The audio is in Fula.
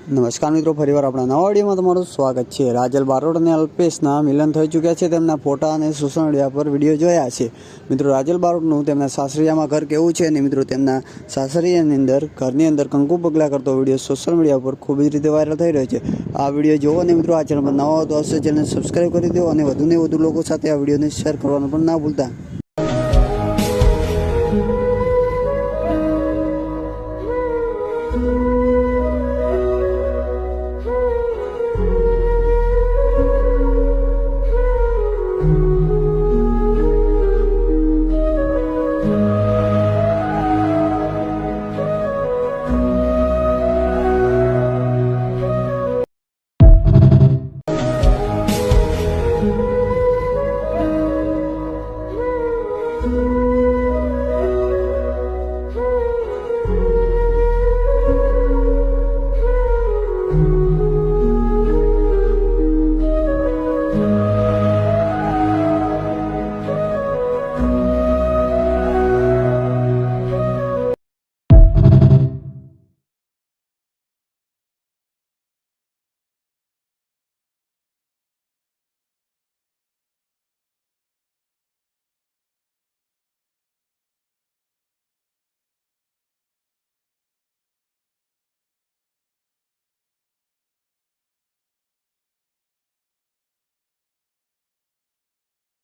નમસ્કાર મિત્રો, ફરીવાર આપણા નવા વિડીયોમાં તમારું સ્વાગત છે। રાજલ બારોટ અને અલ્પેશના મિલન થઈ ચૂક્યા છે। તેમના ફોટા અને સોશિયલ મીડિયા પર વિડીયો જોયા છે। મિત્રો, રાજલ બારોટનું તેમના સાસરિયામાં ઘર કેવું છે અને મિત્રો તેમના સાસરિયાની અંદર ઘરની અંદર કંકુ પગલા કરતો વિડીયો સોશિયલ મીડિયા પર ખૂબ જ રીતે વાયરલ થઈ રહ્યો છે। આ વિડીયો જોવો અને મિત્રો આ ચેનલ પર નવા હો તો અવશ્ય ચેનલ સબસ્ક્રાઈબ કરી દો અને વધુને વધુ લોકો સાથે આ વિડીયોને શેર કરવાનું પણ ના ભૂલતા।